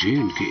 J&K।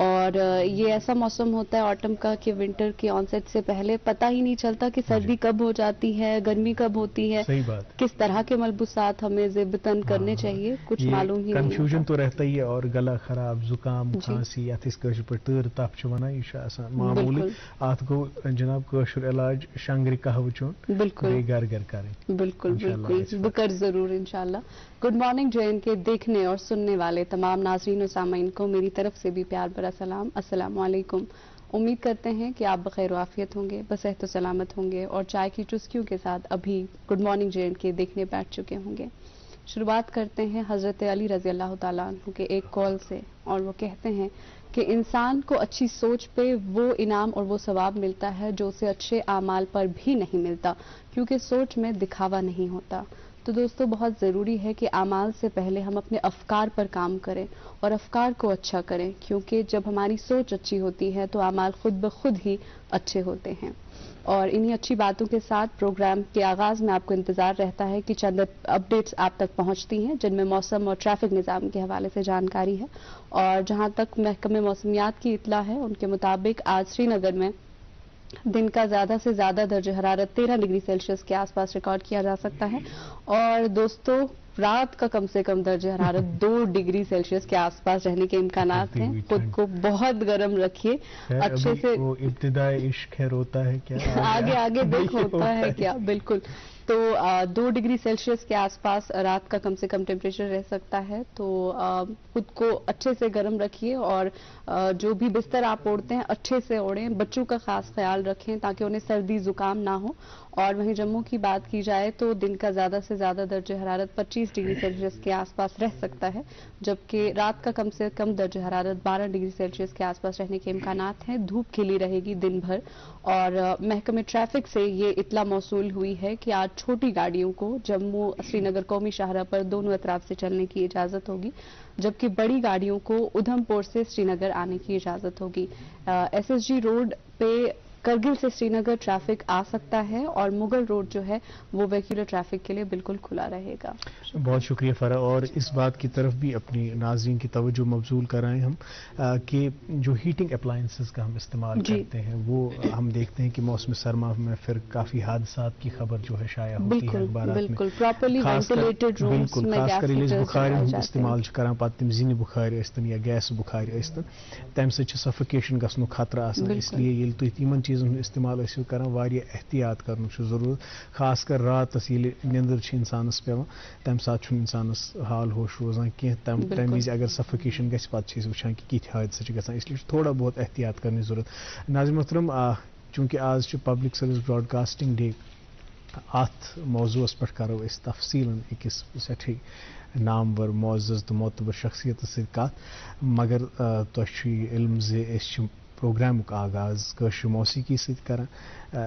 اور یہ ایسا موسم ہوتا ہے آٹم کا کہ ونٹر کے آن سیٹ سے پہلے پتہ ہی نہیں چلتا کہ سردی کب ہو جاتی ہے، گرمی کب ہوتی ہے، صحیح بات، کس طرح کے ملبوسات ہمیں ضبطاً کرنے چاہیے، کچھ معلوم ہی نہیں کنفیوژن تو رہتا ہی ہے، اور گلا خراب، زکام، کھانسی، یتھ اس کٲشِر پٲٹھۍ تۭر تپھ چھِ وَنان، یہ چھُ آسان معموٗلی. اتھ گوٚو جناب کٲشُر علاج شنگرِ قہوٕ چیوٚن، بیٚیہِ گَر گَر کَرٕنۍ. بالکل بالکل بکر ضرور انشاءاللہ. گڈ مارننگ جے این کے دیکھنے اور سننے والے تمام ناظرین و سامعین کو میری طرف سے بھی پیار بھرا سلام. السلام علیکم. امید کرتے ہیں کہ آپ بخیر و عافیت ہوں گے، بصحت و سلامت ہوں گے، اور چائے کی چسکیوں کے ساتھ ابھی گڈ مارننگ جے این کے دیکھنے بیٹھ چکے ہوں گے. شروعات کرتے ہیں حضرت علی رضی اللہ تعالیٰ عنہ کے ایک کال سے، اور وہ کہتے ہیں کہ انسان کو اچھی سوچ پہ وہ انعام اور وہ ثواب ملتا ہے جو اسے اچھے اعمال پر بھی نہیں ملتا، کیونکہ سوچ میں دکھاوا نہیں ہوتا. تو دوستو بہت ضروری ہے کہ اعمال سے پہلے ہم اپنے افکار پر کام کریں اور افکار کو اچھا کریں، کیونکہ جب ہماری سوچ اچھی ہوتی ہے تو اعمال خود بخود ہی اچھے ہوتے ہیں. اور انہی اچھی باتوں کے ساتھ پروگرام کے آغاز میں آپ کو انتظار رہتا ہے کہ چند اپڈیٹس آپ تک پہنچتی ہیں، جن میں موسم اور ٹریفک نظام کے حوالے سے جانکاری ہے. اور جہاں تک محکمہ موسمیات کی اطلاع ہے، ان کے مطابق آج سری نگر میں دن کا زیادہ سے زیادہ درجہ حرارت 13 ڈگری سیلسیس کے آس پاس ریکارڈ کیا جا سکتا ہے، اور دوستو رات کا کم سے کم درجہ حرارت 2 ڈگری سیلسیس کے آس پاس رہنے کے امکانات ہیں. خود کو بہت گرم رکھیے، اچھے سے. ابتدائی عشق ہے روتا ہے کیا، آگے آگے دیکھ ہوتا ہے کیا. بالکل. تو 2 ڈگری سیلسیس کے آس پاس رات کا کم سے کم ٹیمپریچر رہ سکتا ہے. تو خود کو اچھے سے گرم رکھیے، اور جو بھی بستر آپ اوڑھتے ہیں اچھے سے اوڑھیں. بچوں کا خاص خیال رکھیں تاکہ انہیں سردی زکام نہ ہو. اور وہیں جموں کی بات کی جائے تو دن کا زیادہ سے زیادہ درجہ حرارت 25 ڈگری سیلسیس کے آس پاس رہ سکتا ہے، جبکہ رات کا کم سے کم درجہ حرارت 12 ڈگری سیلسیس کے آس پاس رہنے کے امکانات ہیں. دھوپ کھلی رہے گی دن بھر. اور محکمہ ٹریفک سے یہ اطلاع موصول ہوئی ہے کہ آج چھوٹی گاڑیوں کو جموں سری نگر قومی شاہراہ پر دونوں اطراف سے چلنے کی اجازت ہوگی، جبکہ بڑی گاڑیوں کو ادھم پور سے سری نگر آنے کی اجازت ہوگی. ایس ایس جی روڈ پہ کرگل سے سری نگر ٹریفک آ سکتا ہے، اور مغل روڈ جو ہے وہ ویکولر ٹریفک کے لیے بالکل کھلا رہے گا. بہت شکریہ فرح. اور اس بات کی طرف بھی اپنی ناظرین کی توجہ مبذول کرائیں ہم کہ جو ہیٹنگ اپلائنسز کا ہم استعمال کرتے ہیں، وہ ہم دیکھتے ہیں کہ موسم سرما میں پھر کافی حادثات کی خبر جو ہے شائع ہوتی ہے اخبارات میں. بالکل پراپرلی وینٹیلیٹڈ رومز میں خاص کر بخار ہم استعمال کران پتہ تم زینہ بخار ٲسۍتن یا گیس بخار ٲسۍتن، تمہ سۭتۍ چھُ سفوکیشن گژھنُک خطرہ آسان. اس لیے ییٚلہِ تُہۍ تِمن چیٖزن ہُنٛد استعمال ٲسِو کران واریاہ احتیاط کرنُک چھُ ضروٗرت، خاص کر راتس ییٚلہِ نیندٕر چھِ انسانس پیوان تمہِ ساتہٕ چھُنہٕ انسانس حال ہوش روزان کینٛہہ. تمہِ وِزِ اگر سفوکیشن گژھِ پتہٕ چھِ أسۍ وٕچھان کہ کِتھ حٲدثہٕ چھِ گژھان. اس لیے چھُ تھوڑا بہت احتیاط کرنٕچ ضروٗرت. ناظرین محترم، چوٗنٛکہِ آز چھُ پبلک سٔروِس براڈکاسٹنگ ڈے، اتھ موضوعس پٮ۪ٹھ کرو أسۍ تفصیٖلن أکِس سٮ۪ٹھٕے نامور معزز تہٕ معتبر شخصیتس سۭتۍ کتھ. مگر تۄہہِ چھُ یہِ علم زِ أسۍ چھِ پروگرامُک آغاز کٲشر موسیقی سۭتۍ کران.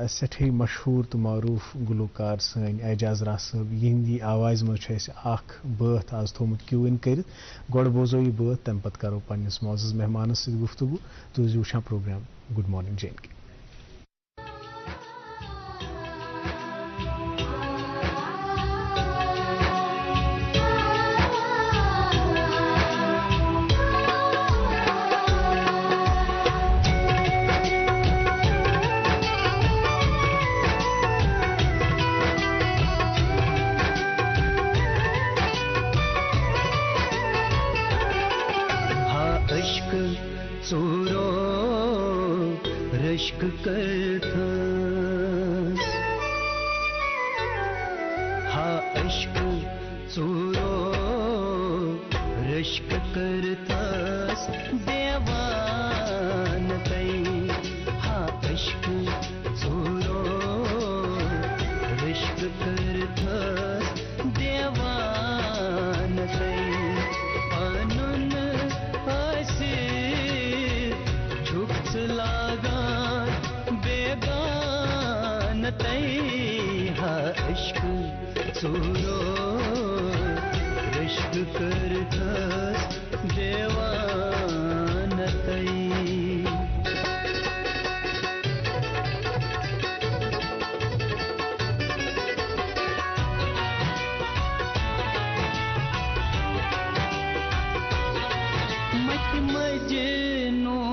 سٮ۪ٹھٕے مشہوٗر تہٕ معروٗف گلوکار سٲنۍ اعجاز راز صٲب، یِہنٛدی آوازِ منٛز چھُ اَسہِ اکھ بٲتھ آز تھوٚمُت کیوٗ اِن کٔرِتھ. گۄڈٕ بوزو یہِ بٲتھ، تمہِ پتہٕ کرو پننِس معزز مہمانس سۭتۍ گفتگو. تُہۍ ٲسِو وٕچھان program good morning J and K. مجنو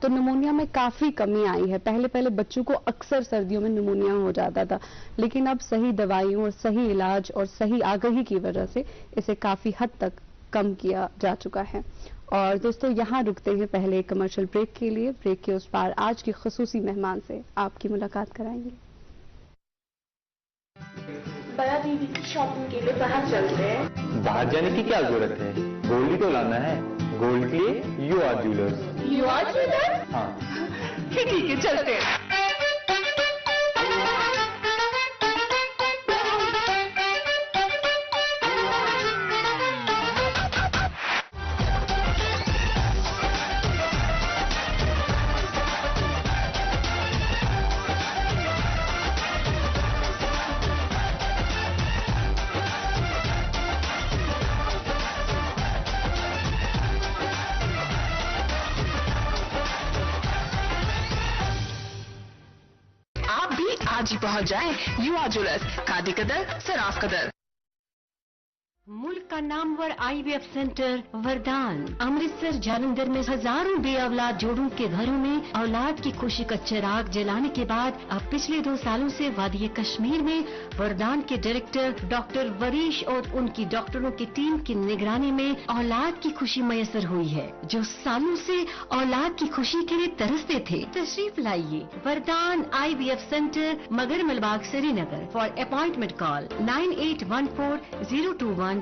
تو نمونیا میں کافی کمی آئی ہے. پہلے بچوں کو اکثر سردیوں میں نمونیا ہو جاتا تھا، لیکن اب صحیح دوائیوں اور صحیح علاج اور صحیح آگہی کی وجہ سے اسے کافی حد تک کم کیا جا چکا ہے. اور دوستو یہاں رکتے ہیں پہلے ایک کمرشل بریک کے لیے. بریک کے اس پار آج کی خصوصی مہمان سے آپ کی ملاقات کرائیں گے. بڑا دیدی کی شاپنگ کے لیے باہر چلتے ہیں. باہر جانے کی کیا ضرورت ہے؟ گولڈ ہی تو لانا ہے. گولڈ کے لیے U R jewellers. U R jewellers? ہاں ٹھیک ہے چلتے ہیں. آج ہی پہنچ جائیں یو آر جیولرز. کادی قدر سراف قدر. ملک کا نامور آئی وی ایف سینٹر وردان امرتسر جالندھر میں ہزاروں بے اولاد جوڑوں کے گھروں میں اولاد کی خوشی کا چراغ جلانے کے بعد اب پچھلے 2 سالوں سے وادی کشمیر میں وردان کے ڈائریکٹر ڈاکٹر وریش اور ان کی ڈاکٹروں کی ٹیم کی نگرانی میں اولاد کی خوشی میسر ہوئی ہے. جو سالوں سے اولاد کی خوشی کے لیے ترستے تھے، تشریف لائیے وردان آئی وی ایف سینٹر مگر ملباغ سری نگر. فار اپائنٹمنٹ کال 9814021991.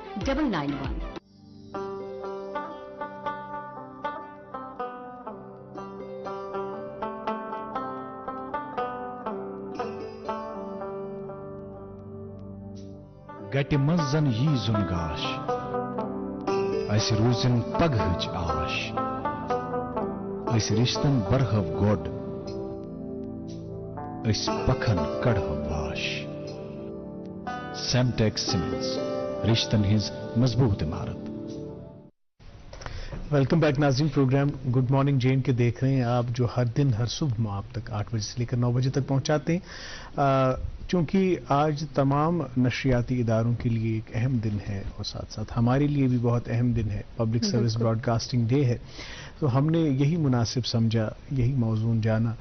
گٹہِ منٛز زن یی زُن گاش اسہِ روٗزِن پگہٕچ آش أسۍ رِشتن برہو گۄڈ أسۍ پکھن کڑہو واش. سیمٹیک سیمنٹس رشتن ہز مضبوط عمارت. ویلکم بیک ناظرین. Program good morning J and K دیکھ رہے ہیں آپ، جو ہر دن ہر صبح آپ تک 8 بجے سے لے کر 9 بجے تک پہنچاتے ہیں. چونکہ آج تمام نشریاتی اداروں کے لیے ایک اہم دن ہے اور ساتھ ساتھ ہمارے لیے بھی بہت اہم دن ہے، public service broadcasting day ہے. تو ہم نے یہی مناسب سمجھا، یہی موضوع جانا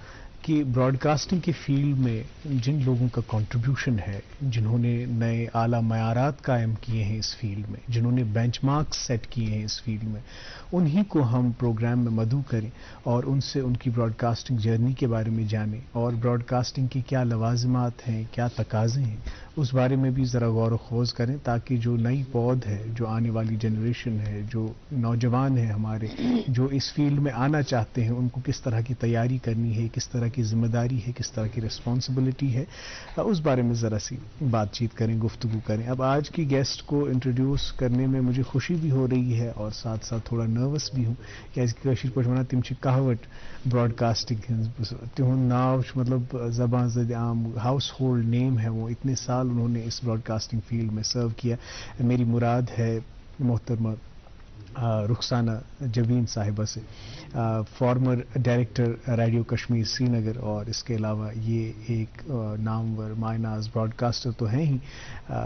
کہ براڈ کاسٹنگ کی فیلڈ میں جن لوگوں کا کنٹریبیوشن ہے، جنہوں نے نئے اعلیٰ معیارات قائم کیے ہیں اس فیلڈ میں، جنہوں نے بینچ مارکس سیٹ کیے ہیں اس فیلڈ میں، انہی کو ہم پروگرام میں مدعو کریں اور ان سے ان کی براڈ کاسٹنگ جرنی کے بارے میں جانیں اور براڈ کاسٹنگ کی کیا لوازمات ہیں، کیا تقاضے ہیں، اس بارے میں بھی ذرا غور و خوض کریں، تاکہ جو نئی پود ہے، جو آنے والی جنریشن ہے، جو نوجوان ہیں ہمارے، جو اس فیلڈ میں آنا چاہتے ہیں، ان کو کس طرح کی تیاری کرنی ہے، کس طرح کی ذمہ داری ہے، کس طرح کی ریسپانسبلٹی ہے، اس بارے میں ذرا سی بات چیت کریں، گفتگو کریں. اب آج کی گیسٹ کو انٹروڈیوس کرنے میں مجھے خوشی بھی ہو رہی ہے اور ساتھ ساتھ تھوڑا نروس بھی ہوں، کیازِ پٲٹھۍ وَنان تِم چھِ کہاوت براڈ کاسٹنگ ہٕنٛز. تِہُنٛد ناو چھُ مطلب زبان زدِ عام ہاؤس ہولڈ نیم ہے وہ. اتنے سال انہوں نے اس براڈ کاسٹنگ فیلڈ میں سرو کیا. میری مراد ہے محترمہ رخسانہ جبین صاحبہ سے، فارمر ڈائریکٹر ریڈیو کشمیر سری نگر، اور اس کے علاوہ یہ ایک نامور مائناز براڈ کاسٹر تو ہیں ہی،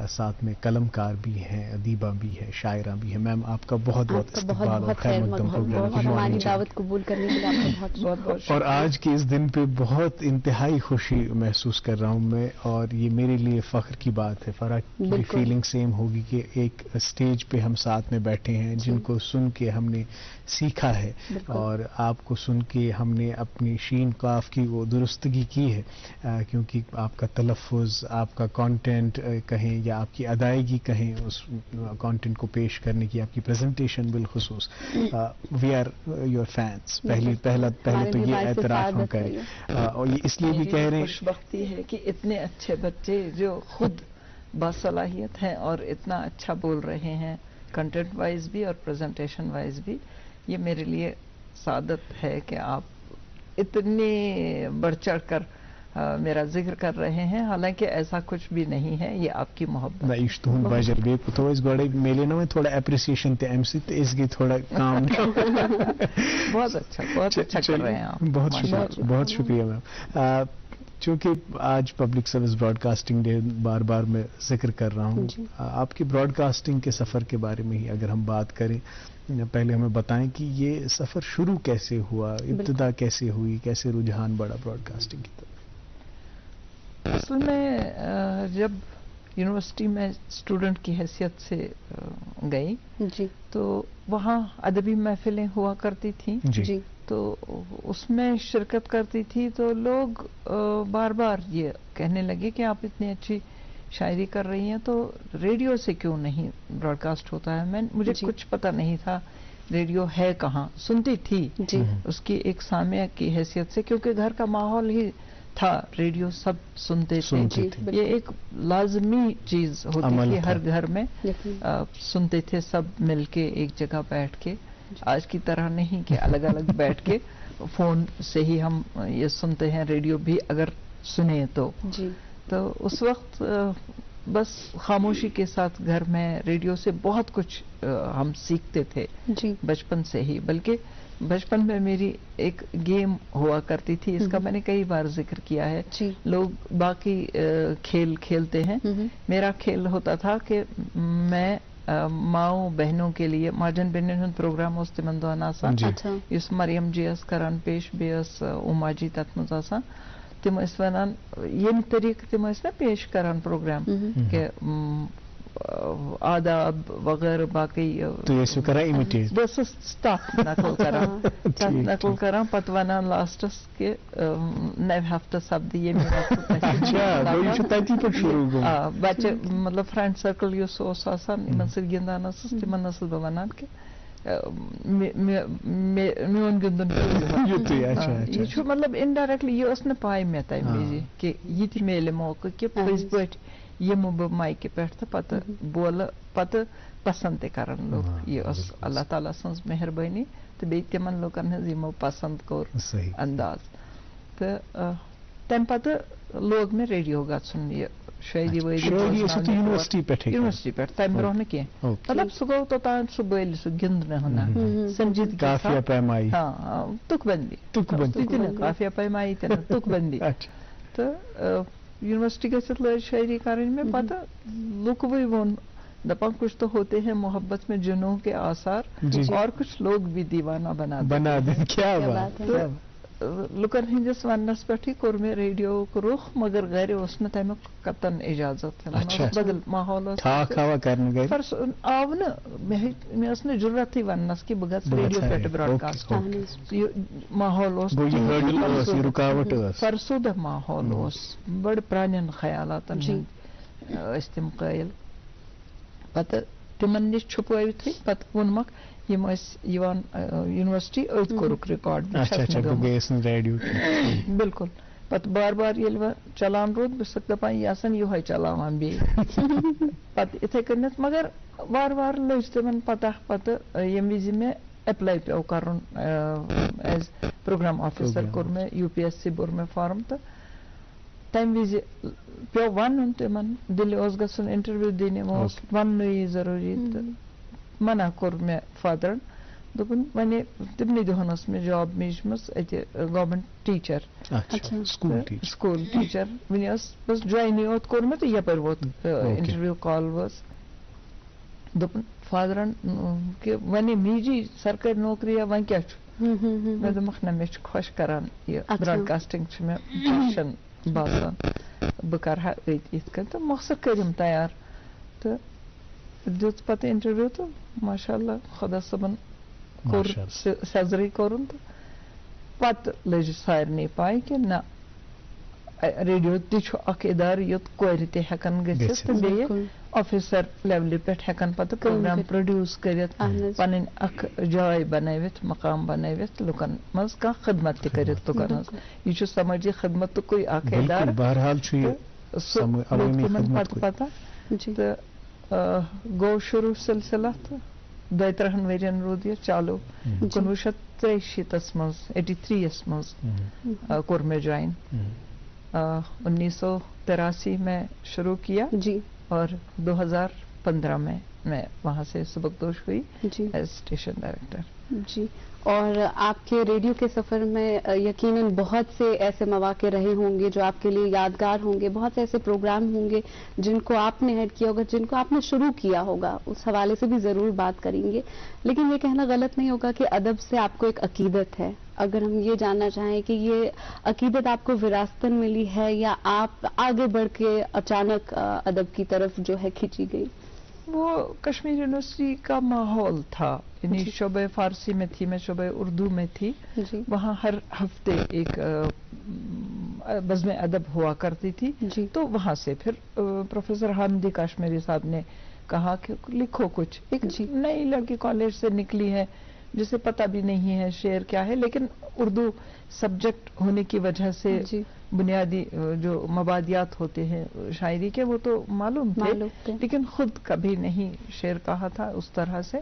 ساتھ میں قلم کار بھی ہیں، ادیبہ بھی ہے، شاعرہ بھی ہے. میم آپ کا بہت بہت استقبال اور خیر مقدم پروگرام. ہماری دعوت قبول کرنے کے لیے آپ کا بہت اور آج کے اس دن پہ بہت انتہائی خوشی محسوس کر رہا ہوں میں، اور یہ میرے لیے فخر کی بات ہے. فرح کی فیلنگ سیم ہوگی کہ ایک اسٹیج پہ ہم ساتھ میں بیٹھے ہیں، جن کو سن کے ہم نے سیکھا ہے اور آپ کو سن کے ہم نے اپنی شین قاف کی وہ درستگی کی ہے، کیونکہ آپ کا تلفظ، آپ کا کانٹینٹ کہیں یا آپ کی ادائیگی کہیں، اس کانٹینٹ کو پیش کرنے کی آپ کی پریزنٹیشن بالخصوص. We are your fans. پہلے تو یہ اعتراف ہم کریں، اور یہ اس لیے بھی کہہ رہے ہیں، خوش بختی ہے کہ اتنے اچھے بچے جو خود باصلاحیت ہیں اور اتنا اچھا بول رہے ہیں، کنٹینٹ وائز بھی اور پریزنٹیشن وائز بھی. یہ میرے لیے سعادت ہے کہ آپ اتنے بڑھ چڑھ کر میرا ذکر کر رہے ہیں، حالانکہ ایسا کچھ بھی نہیں ہے، یہ آپ کی محبت. نہ یہ تہد بجر بی تو گوڑے ملے نا تھوڑا اپریسیشن تہ امہ سۭتۍ تہٕ أسۍ گٔے تھوڑا کام. بہت اچھا کر رہے ہیں آپ. بہت شکریہ میم. چونکہ آج public service broadcasting day بار بار میں ذکر کر رہا ہوں، جی۔ آپ کی براڈ کاسٹنگ کے سفر کے بارے میں ہی اگر ہم بات کریں، پہلے ہمیں بتائیں کہ یہ سفر شروع کیسے ہوا، ابتدا کیسے ہوئی، کیسے رجحان بڑھا براڈ کاسٹنگ کی طرف؟ اصل میں جب یونیورسٹی میں اسٹوڈنٹ کی حیثیت سے گئی جی تو وہاں ادبی محفلیں ہوا کرتی تھیں، جی تو اس میں شرکت کرتی تھی، تو لوگ بار بار یہ کہنے لگے کہ آپ اتنی اچھی شاعری کر رہی ہیں تو ریڈیو سے کیوں نہیں براڈ کاسٹ ہوتا ہے. مجھے جی. کچھ پتہ نہیں تھا ریڈیو ہے کہاں، سنتی تھی جی. اس کی ایک سامعہ کی حیثیت سے، کیونکہ گھر کا ماحول ہی تھا، ریڈیو سب سنتے تھے. یہ ایک لازمی چیز ہوتی تھی ہر گھر میں، سنتے تھے سب مل کے ایک جگہ بیٹھ کے. آج کی طرح نہیں کہ الگ الگ بیٹھ کے فون سے ہی ہم یہ سنتے ہیں، ریڈیو بھی اگر سنیں تو اس وقت بس خاموشی کے ساتھ گھر میں ریڈیو سے بہت کچھ ہم سیکھتے تھے بچپن سے ہی. بلکہ بچپن میں میری ایک گیم ہوا کرتی تھی، اس کا میں نے کئی بار ذکر کیا ہے. لوگ باقی کھیل کھیلتے ہیں، میرا کھیل ہوتا تھا کہ میں ماؤں بہنوں کے لیے ماجن بہنن ہند پروگرام اس تمن دہن آسان، اس مریم جی اس کران پیش، بیس اما جی تت مز آسان. تم اس ونان یم طریقہ تم اس نا پیش کران پروگرام کہ آداب وغیرہ باقی بس تک نقل کران پتہ ونان لاسٹس کہ نو ہفتہ سپدِ ییٚمہِ بچہ مطلب فرینڈ سرکل یُس اوس آسان یِمن سۭتۍ گِنٛدان ٲسٕس تِمن ٲسٕس بہٕ ونان کہ میون گِنٛدُن یہ چھُ مطلب انڈائریکٹلی یہ ٲس نہٕ پاے مےٚ تمہِ وِزِ کہ یہ تہِ میلہِ موقعہٕ کہ پٔزۍ پٲٹھۍ یِمہٕ بہٕ مایکہِ پٮ۪ٹھ تہٕ پتہٕ بولہٕ پتہٕ پسند تہِ کرن لُکھ. یہ ٲس اللہ تعالیٰ سٕنٛز مہربٲنی تہٕ بیٚیہِ تِمن لُکن ہٕنٛز یِمو پسند کوٚر انداز. تہٕ تمہِ پتہٕ لوگ مےٚ ریڈیو گژھُن یہِ شٲعری یونیورسٹی پٮ۪ٹھ تمہِ برونٛہہ نہٕ کینٛہہ. مطلب سُہ گوٚو توٚتام سُہ بٔلۍ سُہ گِنٛدنہٕ ہُنہ سنجیدگی تُک بندی تہِ نہٕ کافیہ پیمایی تہِ نہٕ تُک بندی. تہٕ یونیورسٹی گژھِتھ لٲج شاعری کرٕنۍ مےٚ. پتہٕ لُکوٕے ووٚن دپان کچھ تو ہوتے ہیں محبت میں جنوں کے آثار اور کچھ لوگ بھی دیوانہ بنا دیں. لُکن ہندس وننس پٮ۪ٹھٕے کوٚر مےٚ ریڈیوُک رُخ، مگر گرِ اوس نہٕ تمیُک قطن اجازت. بدل ماحول آو نہٕ مےٚ ٲس نہٕ ضروٗرتھٕے وننس کہ بہٕ گژھٕ ریڈیو پٮ۪ٹھ براڈکاسٹ. ماحول اوس فرسودہ ماحول اوس، بڑٕ پرانٮ۪ن خیالاتن ہٕنٛدۍ ٲسۍ تِم قٲیل. پتہٕ تِمن نِش چھُپٲوِتھٕے پتہٕ ووٚنمکھ یِم ٲسۍ یِوان یونیورسٹی أتھۍ کوٚرُکھ رِکاڈ. بالکل. پتہٕ بار بار ییٚلہِ وۄنۍ چلان روٗد بہٕ چھَسکھ دپان یہِ آسان یِہوے چلاوان بیٚیہِ. پتہٕ یِتھے کٔنٮ۪تھ مگر وارٕ وارٕ لٔج تِمن پتہ. پتہٕ ییٚمہِ وِزِ مےٚ ایپلاے پیوٚو کرُن ایز پروگرام آفیسر کوٚر مےٚ UPSC بوٚر مےٚ فارم. تہٕ تمہِ وِزِ پیوٚو ونُن تِمن دِلہِ اوس گژھُن انٹرویو دِنہِ، یِمو اوس وننُے ضروٗری. تہٕ منع کوٚر مےٚ فادرن، دوٚپُن وۄنۍ تِمنٕے دۄہن ٲس مےٚ جاب میٖجمٕژ اَتہِ گورمنٹ ٹیٖچر، سکوٗل ٹیٖچر. وۄنۍ ٲس بس جوینٕے اوت کوٚرمُت تہٕ یپٲرۍ ووت انٹرویو کال وٲژ. دوٚپُن فادرن کہ وۄنۍ میٖجی سرکٲرۍ نوکری وۄنۍ کیٛاہ چھُ؟ مےٚ دوٚپمکھ نہ مےٚ چھُ خۄش کران یہِ براڈکاسٹنگ چھُ مےٚ پیشن باسان، بہٕ کرٕ ہا أتۍ یِتھ کٔنۍ. تہٕ مۄخصر کٔرِم تیار تہٕ دیُت پتہٕ انٹرویو تہٕ ماشاء اللہ خۄدا صٲبن کوٚر سیزرٕے کوٚرُن. تہٕ پتہٕ لٔج سارنٕے پاے کہِ نہ ریڈیو تہِ چھُ اکھ ادارٕ یوٚت کورِ تہِ ہٮ۪کن گٔژھِتھ تہٕ بیٚیہِ آفیسر لیولہِ پٮ۪ٹھ ہٮ۪کن پتہٕ پروگرام پروڈیوس کٔرِتھ، پنٕنۍ اکھ جاے بنٲوِتھ، مقام بنٲوِتھ، لُکن منٛز کانٛہہ خدمت تہِ کٔرِتھ لُکن ہٕنٛز. یہِ چھُ سمٲجی خدمتُکُے اکھ ادارٕ. سُہ لوٚگ تِمن پتہٕ پتہ تہٕ گوٚو شروٗع سلسلہ. تہٕ 32 ؤرین روٗد یہِ چالوٗ. 1983 منٛز 83 منٛز کوٚر مےٚ جوین. 1983 میں شروع کیا اور 2015 میں وہاں سے سبکدوش ہوئی ایز اسٹیشن ڈائریکٹر. جی اور آپ کے ریڈیو کے سفر میں یقیناً بہت سے ایسے مواقع رہے ہوں گے جو آپ کے لیے یادگار ہوں گے، بہت سے ایسے پروگرام ہوں گے جن کو آپ نے ایڈ کیا ہوگا، جن کو آپ نے شروع کیا ہوگا، اس حوالے سے بھی ضرور بات کریں گے. لیکن یہ کہنا غلط نہیں ہوگا کہ ادب سے آپ کو ایک عقیدت ہے. اگر ہم یہ جاننا چاہیں کہ یہ عقیدت آپ کو وراثتاً ملی ہے یا آپ آگے بڑھ کے اچانک ادب کی طرف جو ہے کھینچی گئی؟ وہ کشمیر یونیورسٹی کا ماحول تھا، یعنی شعبہ فارسی میں تھی، میں شعبہ اردو میں تھی. وہاں ہر ہفتے ایک بزم ادب ہوا کرتی تھی. تو وہاں سے پھر پروفیسر حامدی کاشمیری صاحب نے کہا کہ لکھو کچھ. ایک نئی لڑکی کالج سے نکلی ہے جسے پتہ بھی نہیں ہے شعر کیا ہے، لیکن اردو سبجیکٹ ہونے کی وجہ سے بنیادی جو مبادیات ہوتے ہیں شاعری کے وہ تو معلوم تھے، لیکن خود کبھی نہیں شعر کہا تھا اس طرح سے.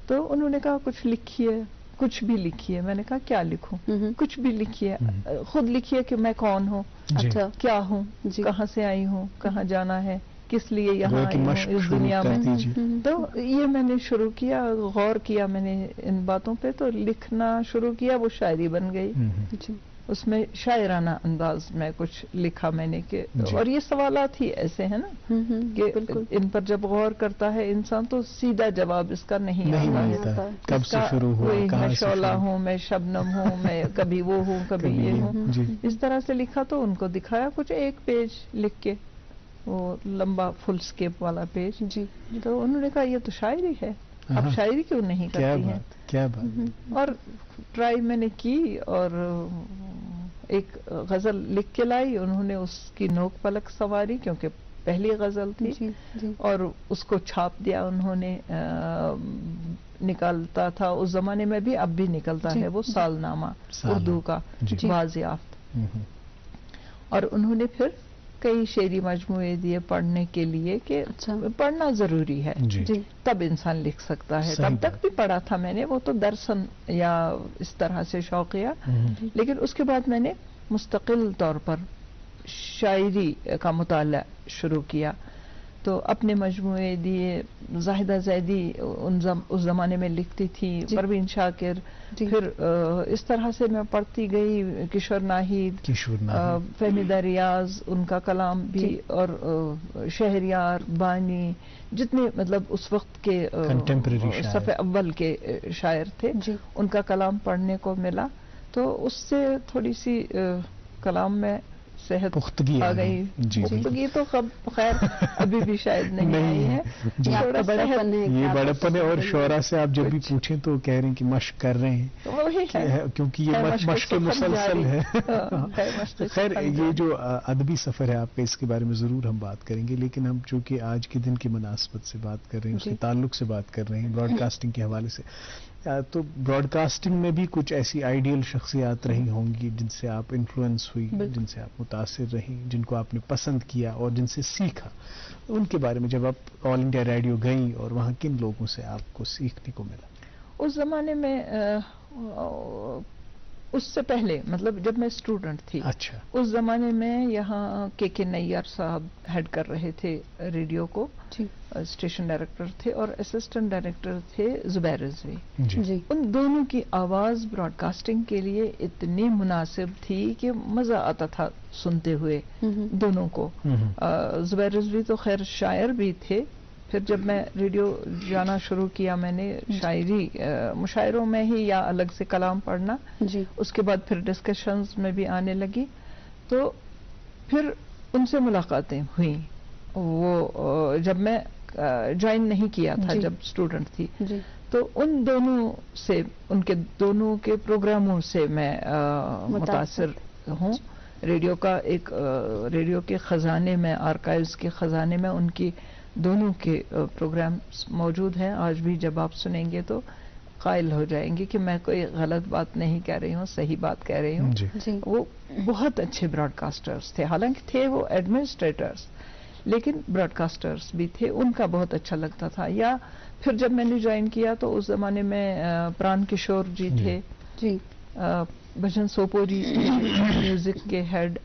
تو انہوں نے کہا کچھ لکھیے، کچھ بھی لکھیے. میں نے کہا کیا لکھوں؟ کچھ بھی لکھیے، خود لکھیے کہ میں کون ہوں، کیا ہوں، کہاں سے آئی ہوں، کہاں جانا ہے، کس لیے یہاں آئی ہوں اس دنیا میں. تو یہ میں نے شروع کیا، غور کیا میں نے ان باتوں پہ، تو لکھنا شروع کیا. وہ شاعری بن گئی. اس میں شاعرانہ انداز میں کچھ لکھا میں نے کہ اور یہ سوالات ہی ایسے ہیں نا کہ ان پر جب غور کرتا ہے انسان تو سیدھا جواب اس کا نہیں آتا. کب سے شروع ہوا، میں شعلہ ہوں، میں شبنم ہوں، میں کبھی وہ ہوں، کبھی یہ ہوں. اس طرح سے لکھا. تو ان کو دکھایا کچھ ایک پیج لکھ کے، وہ لمبا فل سکیپ والا پیج. تو انہوں نے کہا یہ تو شاعری ہے، اب شاعری کیوں نہیں کرتی ہیں؟ کیا بات. اور ٹرائی میں نے کی اور ایک غزل لکھ کے لائی. انہوں نے اس کی نوک پلک سواری کیونکہ پہلی غزل تھی، اور اس کو چھاپ دیا انہوں نے. نکالتا تھا اس زمانے میں بھی، اب بھی نکلتا ہے وہ سالنامہ اردو کا بازیافت. اور انہوں نے پھر کئی شعری مجموعے دیے پڑھنے کے لیے کہ پڑھنا ضروری ہے، تب انسان لکھ سکتا ہے. تب تک بھی پڑھا تھا میں نے، وہ تو درسن یا اس طرح سے شوقیہ. لیکن اس کے بعد میں نے مستقل طور پر شاعری کا مطالعہ شروع کیا. تو اپنے مجموعے دیے. زاہدہ زیدی اس زمانے میں لکھتی تھی، پروین شاکر. پھر اس طرح سے میں پڑھتی گئی. کشور ناہید، فہمیدہ ریاض، ان کا کلام بھی، اور شہریار، بانی، جتنے مطلب اس وقت کے صف اول کے شاعر تھے ان کا کلام پڑھنے کو ملا. تو اس سے تھوڑی سی کلام میں صحت آ گئی. پختگی تو خیر ابھی بھی شاید نہیں آئی ہے. یہ بڑپن ہے. اور شعرا سے آپ جب بھی پوچھیں تو کہہ رہے ہیں کہ مشق کر رہے ہیں، کیونکہ یہ مشق مسلسل ہے. خیر یہ جو ادبی سفر ہے آپ کا، اس کے بارے میں ضرور ہم بات کریں گے. لیکن ہم چونکہ آج کے دن کی مناسبت سے بات کر رہے ہیں، اس کے تعلق سے بات کر رہے ہیں، براڈ کاسٹنگ کے حوالے سے، تو براڈ کاسٹنگ میں بھی کچھ ایسی آئیڈیل شخصیات رہی ہوں گی جن سے آپ انفلوئنس ہوئی، جن سے آپ متاثر رہیں، جن کو آپ نے پسند کیا اور جن سے سیکھا. ان کے بارے میں جب آپ آل انڈیا ریڈیو گئیں اور وہاں کن لوگوں سے آپ کو سیکھنے کو ملا؟ اس زمانے میں اس سے پہلے مطلب جب میں اسٹوڈنٹ تھی، اس زمانے میں یہاں کے نیار صاحب ہیڈ کر رہے تھے ریڈیو کو، اسٹیشن ڈائریکٹر تھے، اور اسسٹنٹ ڈائریکٹر تھے زبیر رضوی. ان دونوں کی آواز براڈ کاسٹنگ کے لیے اتنی مناسب تھی کہ مزہ آتا تھا سنتے ہوئے دونوں کو. زبیر رضوی تو خیر شاعر بھی تھے. پھر جب میں ریڈیو جانا شروع کیا میں نے شاعری مشاعروں میں ہی یا الگ سے کلام پڑھنا، اس کے بعد پھر ڈسکشنز میں بھی آنے لگی. تو پھر ان سے ملاقاتیں ہوئیں. وہ جب میں جوائن نہیں کیا تھا، جب اسٹوڈنٹ تھی، تو ان دونوں سے، ان کے دونوں کے پروگراموں سے میں متاثر ہوں. ریڈیو کا ایک ریڈیو کے خزانے میں، آرکائیوز کے خزانے میں ان کی دونوں کے پروگرامز موجود ہیں. آج بھی جب آپ سنیں گے تو قائل ہو جائیں گے کہ میں کوئی غلط بات نہیں کہہ رہی ہوں، صحیح بات کہہ رہی ہوں. وہ بہت اچھے براڈ کاسٹرز تھے. حالانکہ تھے وہ ایڈمنسٹریٹرز، لیکن براڈ کاسٹرز بھی تھے. ان کا بہت اچھا لگتا تھا. یا پھر جب میں نے جوائن کیا تو اس زمانے میں پران کشور جی تھے، بھجن سوپوری میوزک کے ہیڈ،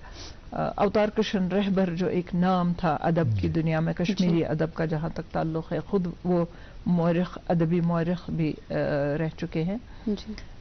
اوتار کرشن رہبر جو ایک نام تھا ادب کی دنیا میں، کشمیری ادب کا جہاں تک تعلق ہے، خود وہ مورخ، ادبی مورخ بھی رہ چکے ہیں.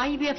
IVF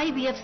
IVF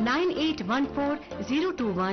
9814021991।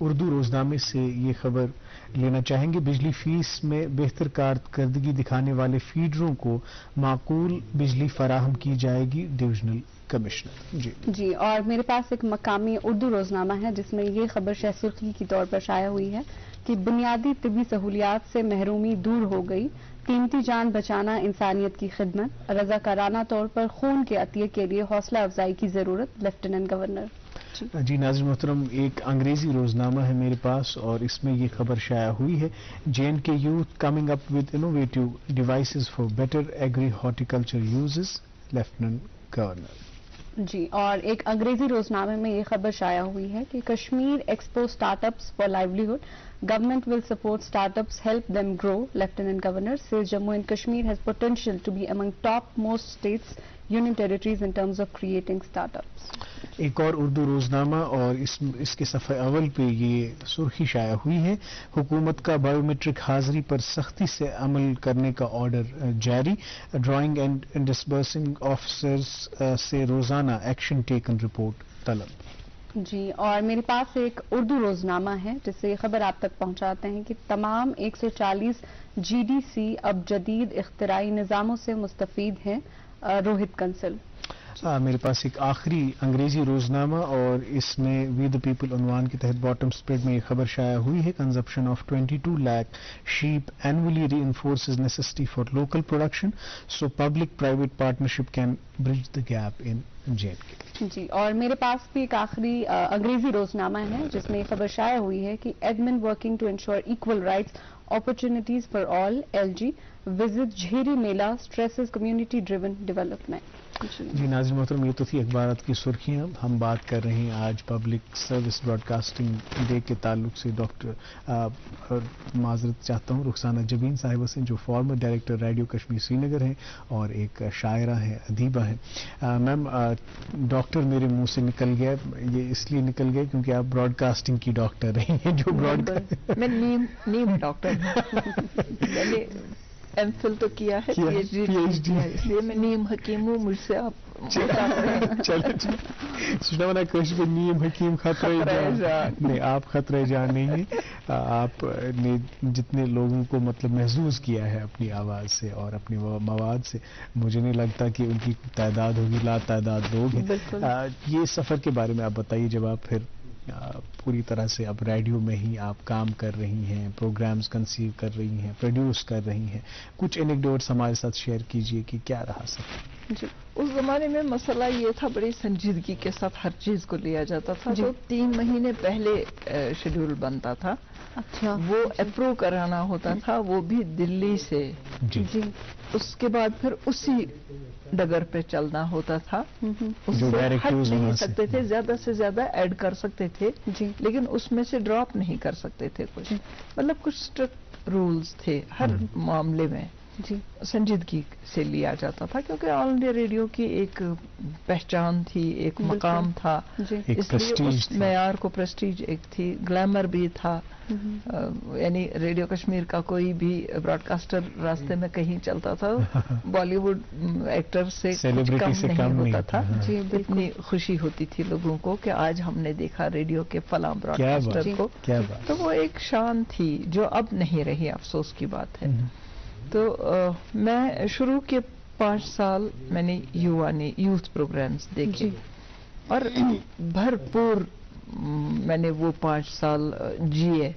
اردو روزنامے سے یہ خبر لینا چاہیں گے. بجلی فیس میں بہتر کارکردگی دکھانے والے فیڈروں کو معقول بجلی فراہم کی جائے گی. Divisional commissioner. جی اور میرے پاس ایک مقامی اردو روزنامہ ہے جس میں یہ خبر شہ سرخی کی طور پر شائع ہوئی ہے کہ بنیادی طبی سہولیات سے محرومی دور ہو گئی. قیمتی جان بچانا انسانیت کی خدمت. رضاکارانہ طور پر خون کے عطیے کے لیے حوصلہ افزائی کی ضرورت. Lieutenant governor. جی ناظرین محترم، ایک انگریزی روزنامہ ہے میرے پاس اور اس میں یہ خبر شائع ہوئی ہے. JNK youth coming up with innovative devices for better agri horticulture uses. Lieutenant governor. جی اور ایک انگریزی روزنامے میں یہ خبر شائع ہوئی ہے کہ Kashmir expo start ups for livelihood. Government will support start ups help them grow. Lieutenant governor says Jammu and Kashmir has potential to be among top most states union territories in terms of creating start ups. ایک اور اردو روزنامہ اور اس کے صفحہ اول پہ یہ سرخی شائع ہوئی ہے. حکومت کا بایو میٹرک حاضری پر سختی سے عمل کرنے کا آرڈر جاری. ڈرائنگ اینڈ ڈسبرسنگ آفیسرز سے روزانہ ایکشن ٹیکن رپورٹ طلب. جی اور میرے پاس ایک اردو روزنامہ ہے جس سے یہ خبر آپ تک پہنچاتے ہیں کہ تمام 140 GDC اب جدید اختراعی نظاموں سے مستفید ہیں. روہت کنسل. میرے پاس ایک آخری انگریزی روزنامہ اور اس میں وی دا پیپل عنوان کے تحت باٹم اسپریڈ میں یہ خبر شائع ہوئی ہے. Consumption of 22 lakh sheep annually reinforces necessity for local production so public private partnership can bridge the gap in JNK. جی اور میرے پاس بھی ایک آخری انگریزی روزنامہ ہے جس میں یہ خبر شائع ہوئی ہے کہ admin working to ensure equal rights opportunities for all LG visit Jhiri Mela stresses community driven development. جی ناظرین محترم، یہ تو تھی اخبارات کی سرخیاں. ہم بات کر رہے ہیں آج public service broadcasting day کے تعلق سے. معذرت چاہتا ہوں رخسانہ جبین صاحبہ سے جو فارمر ڈائریکٹر ریڈیو کشمیر سری نگر ہیں اور ایک شاعرہ ہیں، ادیبہ ہیں. میم ڈاکٹر میرے منہ سے نکل گیا، یہ اس لیے نکل گیا کیونکہ آپ براڈ کاسٹنگ کی ڈاکٹر رہی ہیں. جو میں نیم ڈاکٹر میں نے MPhil تو کیا ہے، PhD اس لیے میں نیم حکیم ہوں. مجھ سے آپ چلو سنا بنا کوشش پہ نیم حکیم خطرہ جان نہیں، آپ خطرہ جان نہیں ہیں. آپ نے جتنے لوگوں کو مطلب محظوظ کیا ہے اپنی آواز سے اور اپنی مواد سے، مجھے نہیں لگتا کہ ان کی تعداد ہوگی. لا تعداد لوگ ہیں. یہ سفر کے بارے میں آپ بتائیے، جب آپ پھر پوری طرح سے اب ریڈیو میں ہی آپ کام کر رہی ہیں، پروگرامز کنسیو کر رہی ہیں، پروڈیوس کر رہی ہیں، کچھ اینیکڈوٹس ہمارے ساتھ شیئر کیجئے کہ کیا رہا سفر. جی اس زمانے میں مسئلہ یہ تھا، بڑی سنجیدگی کے ساتھ ہر چیز کو لیا جاتا تھا. تو 3 مہینے پہلے شیڈول بنتا تھا. اچھا وہ اپروو کرانا ہوتا تھا، وہ بھی دلی سے. جی اس کے بعد پھر اسی ڈگر پہ چلنا ہوتا تھا. اس جو سے ہٹ نہیں سکتے تھے، زیادہ سے زیادہ ایڈ کر سکتے تھے لیکن اس میں سے ڈراپ نہیں کر سکتے تھے. کچھ مطلب کچھ اسٹرکٹ رولز تھے ہر معاملے میں. سنجیدگی سے لیا جاتا تھا کیونکہ آل انڈیا ریڈیو کی ایک پہچان تھی، ایک مقام تھا. اس لیے اس معیار کو پریسٹیج ایک تھی، گلیمر بھی تھا. یعنی ریڈیو کشمیر کا کوئی بھی براڈ کاسٹر راستے میں کہیں چلتا تھا بالی ووڈ ایکٹر سے کچھ کم نہیں ہوتا تھا. اتنی خوشی ہوتی تھی لوگوں کو کہ آج ہم نے دیکھا ریڈیو کے فلاں براڈ کاسٹر کو. تو وہ ایک شان تھی جو اب نہیں رہی، افسوس کی بات ہے. تو میں شروع کے 5 سال میں نے یوتھ پروگرامز دیکھے اور بھرپور میں نے وہ 5 سال جیے.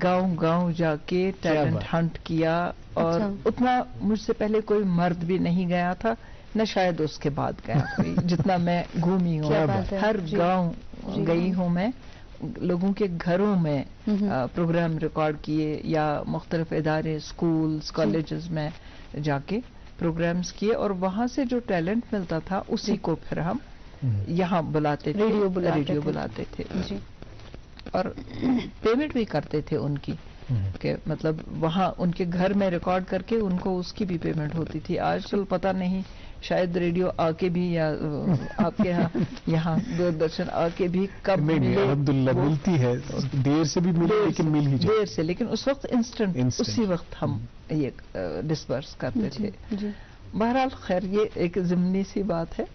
گاؤں گاؤں جا کے ٹیلنٹ ہنٹ کیا اور اتنا مجھ سے پہلے کوئی مرد بھی نہیں گیا تھا، نہ شاید اس کے بعد گیا کوئی. جتنا میں گھومی ہوں، ہر گاؤں گئی ہوں میں، لوگوں کے گھروں میں پروگرام ریکارڈ کیے یا مختلف ادارے، اسکولز، کالجز میں جا کے پروگرامز کیے اور وہاں سے جو ٹیلنٹ ملتا تھا اسی کو پھر ہم یہاں بلاتے تھے، ریڈیو بلاتے تھے اور پیمنٹ بھی کرتے تھے ان کی، کہ مطلب وہاں ان کے گھر میں ریکارڈ کر کے ان کو اس کی بھی پیمنٹ ہوتی تھی. آج کل پتہ نہیں، شاید ریڈیو آ کے بھی یا آپ کے یہاں دوردرشن آ کے بھی کب الحمدللہ ملتی ہے، دیر سے بھی ملے لیکن مل ہی دیر سے، لیکن اس وقت انسٹنٹ اسی وقت ہم یہ ڈسپرس کرتے تھے. بہرحال خیر یہ ایک ضمنی سی بات ہے.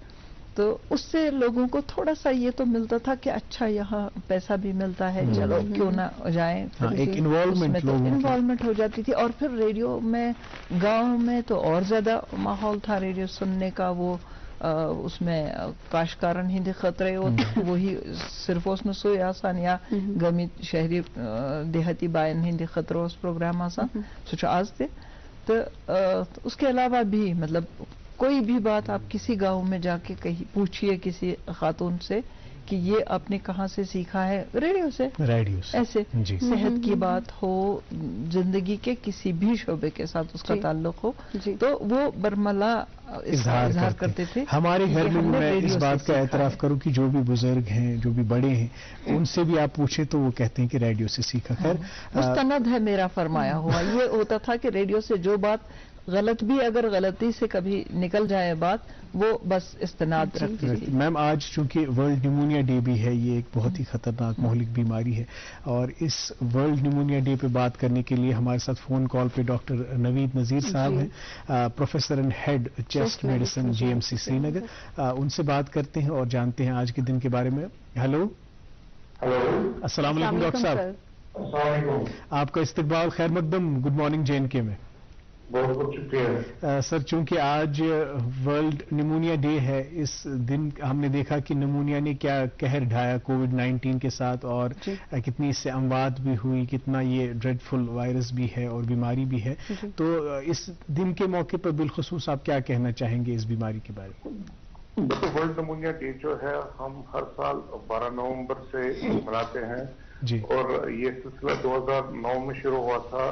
تو اس سے لوگوں کو تھوڑا سا یہ تو ملتا تھا کہ اچھا یہاں پیسہ بھی ملتا ہے، چلو کیوں نہ جائیں. ایک انوالومنٹ ہو جاتی تھی. اور پھر ریڈیو میں گاؤں میں تو اور زیادہ ماحول تھا ریڈیو سننے کا. وہ اس میں کاشکارن ہندی خطرے وہی صرف اس میں سوئی آسان یا گمی شہری دیہاتی بائن ہندی خطروں اس پروگرام آسان سوچ آج تھے. تو اس کے علاوہ بھی مطلب کوئی بھی بات آپ کسی گاؤں میں جا کے کہیں پوچھئے کسی خاتون سے کہ یہ آپ نے کہاں سے سیکھا ہے، ریڈیو سے. ایسے صحت کی بات ہو، زندگی کے کسی بھی شعبے کے ساتھ اس کا تعلق ہو تو وہ برملا اظہار کرتے تھے. ہمارے گھر میں میں اس بات کا اعتراف کروں کہ جو بھی بزرگ ہیں، جو بھی بڑے ہیں، ان سے بھی آپ پوچھیں تو وہ کہتے ہیں کہ ریڈیو سے سیکھا. خیر مستند ہے میرا فرمایا ہوا. یہ ہوتا تھا کہ ریڈیو سے جو بات غلط بھی اگر غلطی سے کبھی نکل جائے بات وہ بس استناد رکھتی تھی. میم آج چونکہ ورلڈ نیمونیا ڈے بھی ہے، یہ ایک بہت ہی خطرناک مہلک بیماری ہے، اور اس ورلڈ نیمونیا ڈے پہ بات کرنے کے لیے ہمارے ساتھ فون کال پہ ڈاکٹر نوید نذیر صاحب ہیں، professor and head chest medicine GMC Srinagar. ان سے بات کرتے ہیں اور جانتے ہیں آج کے دن کے بارے میں. ہیلو السلام علیکم ڈاکٹر صاحب. السلام علیکم. آپ کا استقبال خیر مقدم. گڈ مارننگ JNK میں. بہت بہت شکریہ سر. چونکہ آج ورلڈ نیمونیا ڈے ہے، اس دن ہم نے دیکھا کہ نیمونیا نے کیا قہر ڈھایا کووڈ-19 کے ساتھ، اور کتنی اس سے اموات بھی ہوئی، کتنا یہ ڈریڈفل وائرس بھی ہے اور بیماری بھی ہے. تو اس دن کے موقع پر بالخصوص آپ کیا کہنا چاہیں گے اس بیماری کے بارے میں؟ ورلڈ نیمونیا ڈے جو ہے ہم ہر سال 12 نومبر سے مناتے ہیں اور یہ سلسلہ 2009 میں شروع ہوا تھا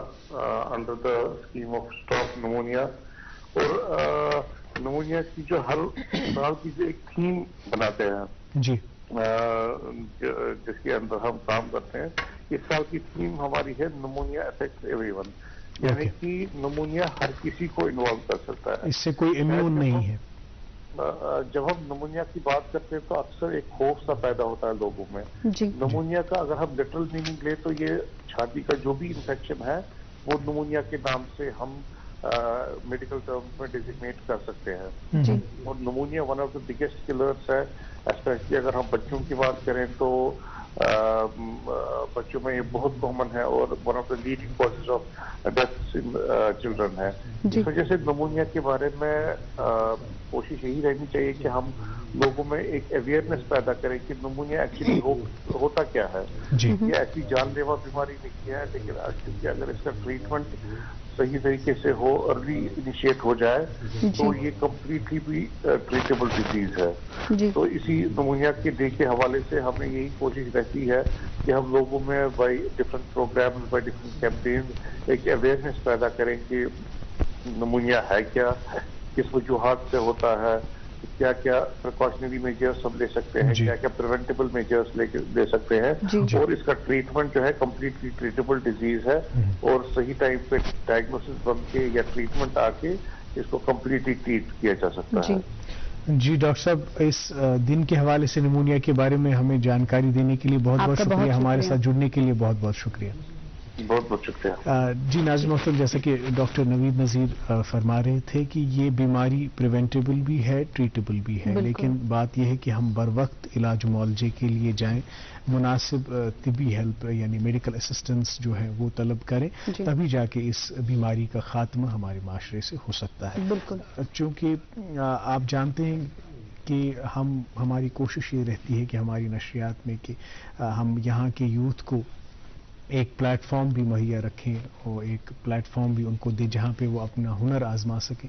under the scheme of stop pneumonia. اور نمونیا کی جو ہر سال کی جو ایک تھیم بناتے ہیں جس کے اندر ہم کام کرتے ہیں. اس سال کی تھیم ہماری ہے نمونیا افیکٹس ایوری ون، یعنی کہ نمونیا ہر کسی کو انوالو کر سکتا ہے، اس سے کوئی امیون نہیں ہے. جب ہم نمونیا کی بات کرتے ہیں تو اکثر ایک خوف سا پیدا ہوتا ہے لوگوں میں. نمونیا کا اگر ہم لٹرل میننگ لیں تو یہ چھاتی کا جو بھی انفیکشن ہے وہ نمونیا کے نام سے ہم میڈیکل ٹرمز میں ڈیزگنیٹ کر سکتے ہیں. اور pneumonia one of the biggest colours ہے، اسپیشلی اگر ہم بچوں کی بات کریں تو بچوں میں یہ بہت کامن ہے اور one of the leading causes of deaths in children ہے. اس وجہ سے نمونیا کے بارے میں کوشش یہی رہنی چاہیے کہ ہم لوگوں میں ایک اویئرنیس پیدا کریں کہ نمونیا ایکچولی ہوتا کیا ہے. یہ ایسی جان لیوا بیماری نہیں ہے، لیکن کیونکہ اگر اس کا ٹریٹمنٹ صحیح طریقے سے ہو، ارلی انیشیٹ ہو جائے تو یہ کمپلیٹلی بھی ٹریٹیبل ڈیزیز ہے. تو اسی نمونیا کے ڈے کے حوالے سے ہمیں یہی کوشش رہتی ہے کہ ہم لوگوں میں by different programs, by different campaigns ایک اویئرنیس پیدا کریں کہ نمونیا ہے کیا، کس وجوہات سے ہوتا ہے، کیا کیا پریکاشنری میجرز ہم لے سکتے ہیں، کیا کیا پریونٹیبل میجرز لے سکتے ہیں، اور اس کا ٹریٹمنٹ جو ہے کمپلیٹلی ٹریٹیبل ڈیزیز ہے اور صحیح ٹائم پہ ڈائگنوسس بن کے یا ٹریٹمنٹ آ کے اس کو کمپلیٹلی ٹریٹ کیا جا سکتا ہے. جی ڈاکٹر صاحب، اس دن کے حوالے سے نمونیا کے بارے میں ہمیں جانکاری دینے کے لیے بہت بہت شکریہ. ہمارے ساتھ جڑنے کے لیے بہت بہت شکریہ. بہت بہت شکریہ. جی ناظرین محترم، جیسا کہ ڈاکٹر نوید نذیر فرما رہے تھے کہ یہ بیماری پریونٹیبل بھی ہے، ٹریٹیبل بھی ہے، لیکن بات یہ ہے کہ ہم بر وقت علاج معالجے کے لیے جائیں، مناسب طبی ہیلپ یعنی میڈیکل اسسٹنس جو ہے وہ طلب کریں، تبھی جا کے اس بیماری کا خاتمہ ہمارے معاشرے سے ہو سکتا ہے. چونکہ آپ جانتے ہیں کہ ہماری کوشش یہ رہتی ہے کہ ہماری نشریات میں کہ ہم یہاں کے یوتھ کو ایک پلیٹ فارم بھی مہیا رکھیں اور ایک پلیٹ فارم بھی ان کو دیں جہاں پہ وہ اپنا ہنر آزما سکیں.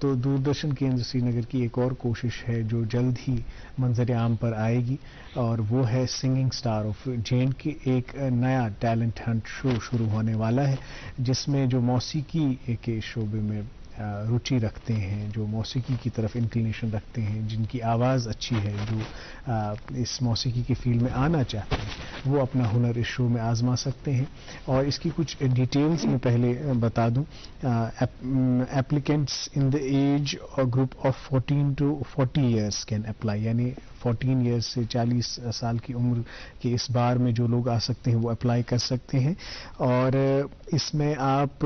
تو دوردرشن کیندر سری نگر کی ایک اور کوشش ہے جو جلد ہی منظر عام پر آئے گی، اور وہ ہے سنگنگ اسٹار آف JNK. ایک نیا ٹیلنٹ ہنٹ شو شروع ہونے والا ہے جس میں جو موسیقی کے شعبے میں روچی رکھتے ہیں، جو موسیقی کی طرف انکلینیشن رکھتے ہیں، جن کی آواز اچھی ہے، جو اس موسیقی کے فیلڈ میں آنا چاہتے ہیں، وہ اپنا ہنر اس شو میں آزما سکتے ہیں. اور اس کی کچھ ڈیٹیلز میں پہلے بتا دوں. ایپلیکینٹس ان دا ایج اور group of 14 to 40 years can apply, یعنی 14 ایئرس سے 40 سال کی عمر کے اس بار میں جو لوگ آ سکتے ہیں وہ اپلائی کر سکتے ہیں. اور اس میں آپ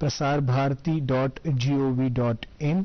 prasarbharati.gov.in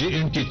JNK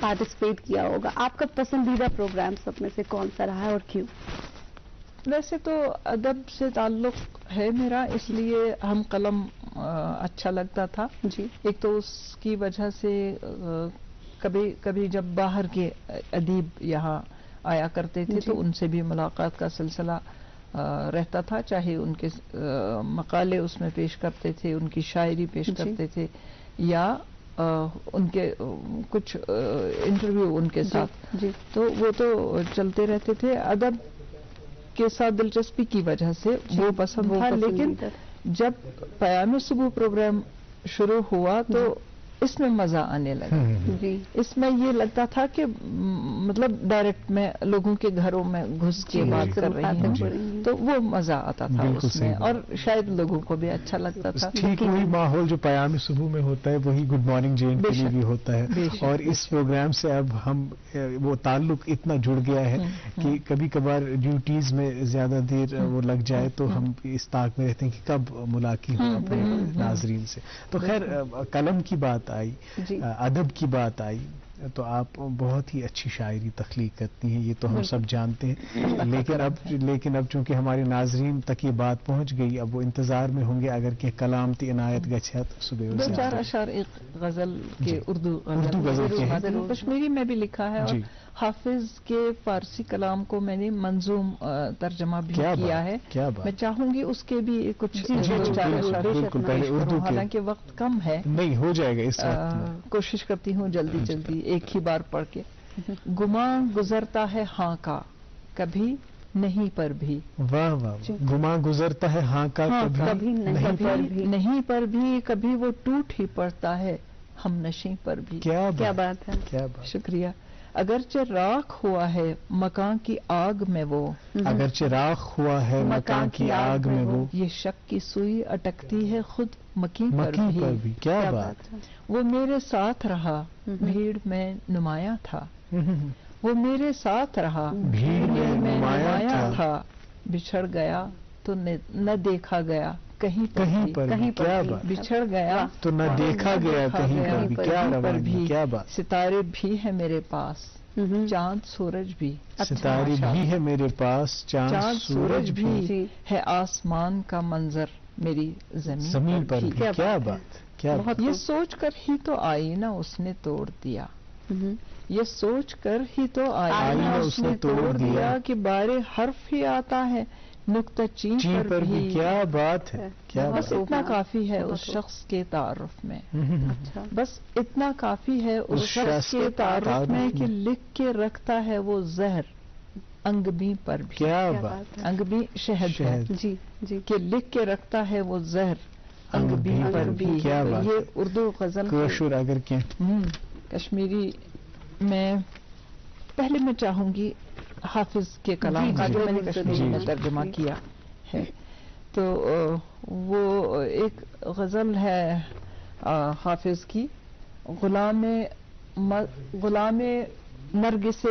پارٹیسپیٹ کیا ہوگا. آپ کا پسندیدہ پروگرام سب میں سے کون سا رہا ہے اور کیوں؟ ویسے تو ادب سے تعلق ہے میرا، اس لیے ہم قلم اچھا لگتا تھا. جی. ایک تو اس کی وجہ سے کبھی کبھی جب باہر کے ادیب یہاں آیا کرتے تھے تو ان سے بھی ملاقات کا سلسلہ رہتا تھا، چاہے ان کے مقالے اس میں پیش کرتے تھے، ان کی شاعری پیش کرتے تھے، یا ان کے کچھ انٹرویو ان کے ساتھ. تو وہ تو چلتے رہتے تھے. ادب کے ساتھ دلچسپی کی وجہ سے وہ پسند تھا. لیکن جب پیام صبح پروگرام شروع ہوا تو اس میں مزہ آنے لگا. اس میں یہ لگتا تھا کہ مطلب ڈائریکٹ میں لوگوں کے گھروں میں گھس کے بات کر رہی ہوں، تو وہ مزہ آتا تھا اس میں، اور شاید لوگوں کو بھی اچھا لگتا تھا. ٹھیک وہی ماحول جو پیام صبح میں ہوتا ہے وہی گڈ مارننگ جین کے لیے بھی ہوتا ہے. اور اس پروگرام سے اب ہم وہ تعلق اتنا جڑ گیا ہے کہ کبھی کبھار ڈیوٹیز میں زیادہ دیر وہ لگ جائے تو ہم اس طاق میں رہتے ہیں کہ کب ملاقات ہو اپنے ناظرین سے. تو خیر قلم کی بات آئی، ادب کی بات آئی، تو آپ بہت ہی اچھی شاعری تخلیق کرتی ہیں، یہ تو ہم سب جانتے ہیں. لیکن اب چونکہ ہمارے ناظرین تک یہ بات پہنچ گئی، اب وہ انتظار میں ہوں گے اگر کہ کلام تی عنایت گچھت صبح دو چار اشعار ایک غزل کے اردو غزل کے کشمیری میں بھی لکھا ہے، اور حافظ کے فارسی کلام کو میں نے منظوم ترجمہ بھی کیا ہے. میں چاہوں گی اس کے بھی کچھ چار اشعار، حالانکہ وقت کم ہے، نہیں ہو جائے گا اس وقت، کوشش کرتی ہوں جلدی ایک ہی بار پڑھ کے. گماں گزرتا ہے ہاں کا کبھی نہیں پر بھی. واہ واہ. گماں گزرتا ہے ہاں کا کبھی نہیں پر بھی، کبھی وہ ٹوٹ ہی پڑتا ہے ہم نشیں پر بھی. کیا بات ہے. شکریہ. اگرچہ راکھ ہوا ہے مکان کی آگ میں وہ، اگرچہ راکھ ہوا ہے مکان کی آگ میں وہ، یہ شک کی سوئی اٹکتی ہے خود مکیں پر بھی. کیا بات. وہ میرے ساتھ رہا بھیڑ میں نمایاں تھا، وہ میرے ساتھ رہا بھیڑ میں نمایاں تھا، بچھڑ گیا تو نہ دیکھا گیا کہیں پر. کیا بات. بچھڑ گیا تو نہ دیکھا گیا کہیں پر. کیا روانی. کیا بات. ستارے بھی ہے میرے پاس چاند سورج بھی، ستارے بھی ہے میرے پاس چاند سورج بھی، ہے آسمان کا منظر میری زمین پر بھی. کیا بات. کیا یہ سوچ کر ہی تو آئی نا اس نے توڑ دیا، یہ سوچ کر ہی تو آئی نا اس نے توڑ دیا کہ بارے حرف ہی آتا ہے نقطہ چین پر بھی. کیا بات ہے. بس اتنا کافی ہے اس شخص کے تعارف میں، بس اتنا کافی ہے اس شخص کے تعارف میں کہ لکھ کے رکھتا ہے وہ زہر انگبی پر بھی. کیا بات. انگبی شہد ہے جی، کہ لکھ کے رکھتا ہے وہ زہر انگبی پر بھی. کیا بات. یہ اردو غزل کوشر اگر کیا کشمیری میں پہلے میں چاہوں گی حافظ کے کلام کا جو میں نے کشمیری میں ترجمہ کیا ہے. تو وہ ایک غزل ہے حافظ کی، غلام نرگس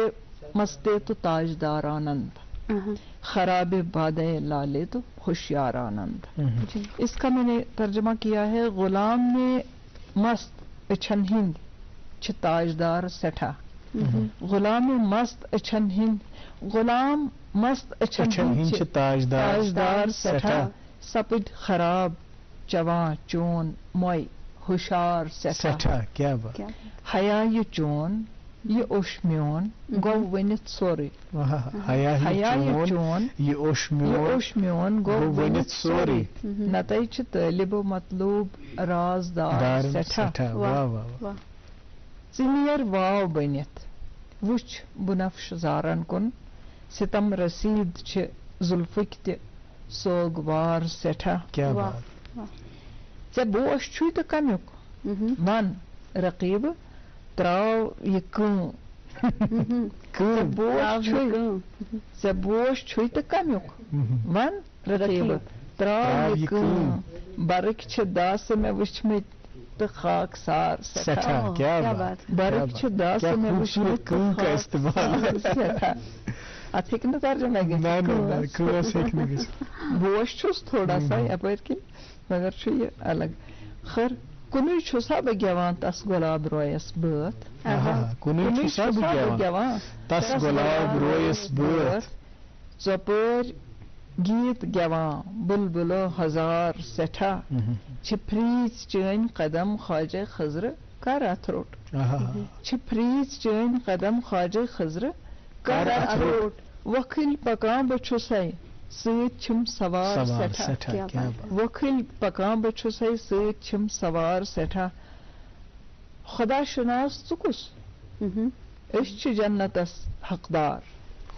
مستے تو تاجدار آنند، خراب بادے لالے تو ہوشیار آنند. اس کا میں نے ترجمہ کیا ہے، غلام نے مست اچھن ہند چھ تاجدار سٹھا، غلام مست اچھن ہند، غلام مست اچھن ہند تاجدار سٹھا، سپد خراب چواں چون موئی ہوشار سٹھا. کیا بات. حیا یہ چون یہ اوشمیون گو ونت سورے، حیا یہ چون یہ اوشمیون گو ونت سورے، نتائی چھ طالب و مطلوب رازدار سٹھا. ژمیر واو بنت وچھ بنفش زارن کن، ستم رسید چھ زلفک تہ سوگوار سٹھا. کیا بات. ژے بوش چھُے تہٕ کمیُک ون رقیب تراو یہ ژے بوش چھُے تہٕ کمیُک ون رقیب تراو یہ برک چھ داسہٕ مےٚ وٕچھمٕتۍ تہٕ خاک سار سٹھا. کیا بات. برک چھ داسہٕ مےٚ وٕچھمٕتۍ سٹھا. اتھ ہیٚکہِ نہٕ ترجمہ گٔژھِتھ. بوش چھُس تھوڑا سا یپٲرۍ کِنۍ مگر چھُ یہ الگ. خیر Kunui chusa ba gyavan tas golab royas böt. Kunui chusa ba gyavan tas golab royas böt. Zopur گیت گیوان بلبلو ہزار سٹھا چھپریز چین قدم خواجہ خضر کر اتروٹ چھپریز چین قدم خواجہ خضر کر اتروٹ وکھل پکان بچھسے سۭتۍ چھم سوار سٹھا وکھل پکان بچھسے سۭتۍ چھم سوار سٹھا خدا شناس ژٕ کُس أسۍ چھِ جنتس حقدار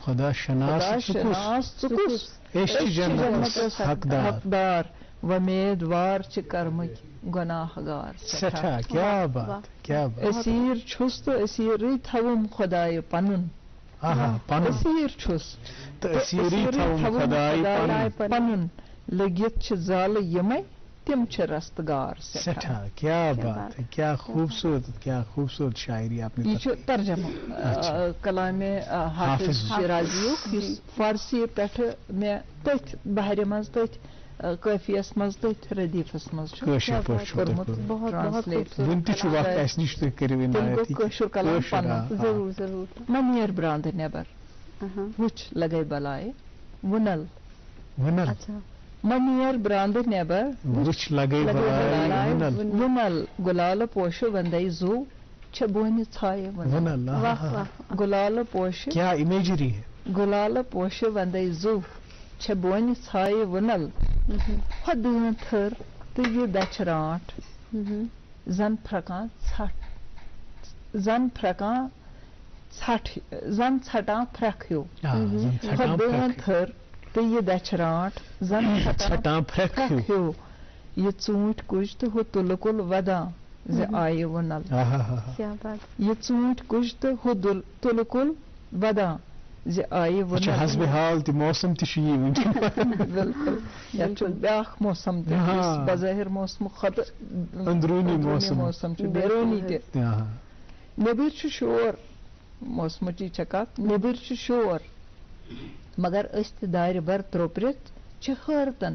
خدا شناس ژٕ کُس أسۍ چھِ جنتس حقدار ومیدوار چھِ کرمٕکۍ گۄناہگار سٮ۪ٹھاہ کیٛاہ بات کیٛاہ بات أسیٖر چھُس تہٕ أسیٖرٕے تھاوُم خۄدایہِ پنُن أسیٖر چھُس تہٕ أسیٖرٕے تھاوُم خۄدایہِ پنُن لٔگِتھ چھِ زالہٕ یِمے تِم چھِ رستگار سٮ۪ٹھاہ کیٛاہ بات کیٛاہ خوٗبصوٗرت شاعری آپ نے یہ چھُ ترجمہ کلامِ حافظ شیرازیُک یُس فارسی پٮ۪ٹھٕ مےٚ تٔتھۍ بہرِ منٛز تٔتھۍ قٲفیَس منٛز تٔتھۍ ردیٖفس منٛز چھُ کوٚرمُت ٹرانسلیٹ وُنہِ تہِ چھُ وقت اَسہِ نِش تُہۍ کٔرِو تٔمۍ گوٚو کٲشُر کلام پنُن مہ نیر برٛانٛدٕ نٮ۪بر وٕچھ لگے بلایہِ وُنل مہ نیر برٛانٛدٕ نٮ۪بر وٕچھ لگے بلایہِ وُنل گُلالہٕ پوشہٕ ونٛدے زوٗ چھےٚ بونہِ ژھایہِ وُنل گُلالہٕ پوشہٕ کیٛاہ اِمیجری ہے گُلالہٕ پوشہٕ ونٛدے زوٗ چھےٚ بونہِ ژھایہِ وُنل ہۄ دٲن تھٔر تہٕ یہِ دَچھِ رانٛٹھ زن پھرٛکان زن ژھٹان پھرٛکھ ہیوٗ ہۄ دٲن تھٔر تہٕ یہِ دَچھِ رانٛٹھ زن ژھٹان پھرٛکھ ہیوٗ یہِ ژوٗنٛٹھۍ کُج تہٕ ہُہ تُلہٕ کُل ودان زِ آیہِ وُنل یہِ ژوٗنٛٹھۍ کُج تہٕ ہُہ تُلہٕ کُل ودان زِ آیہِ وُنل حسبِ حال تہِ موسم تہِ چھُ یی بالکل یتھ چھُ بیٛاکھ موسم تہِ یُس بظٲہِر موسمہٕ کھۄتہٕ أنٛدروٗنی موسم چھُ بیروٗنی تہِ نیٚبٕرۍ چھُ شور موسمٕچی چھےٚ کتھ نیٚبٕرۍ چھُ شور مگر أسۍ تہِ دارِ بر ترٛوپرِتھ چھِ حٲرتن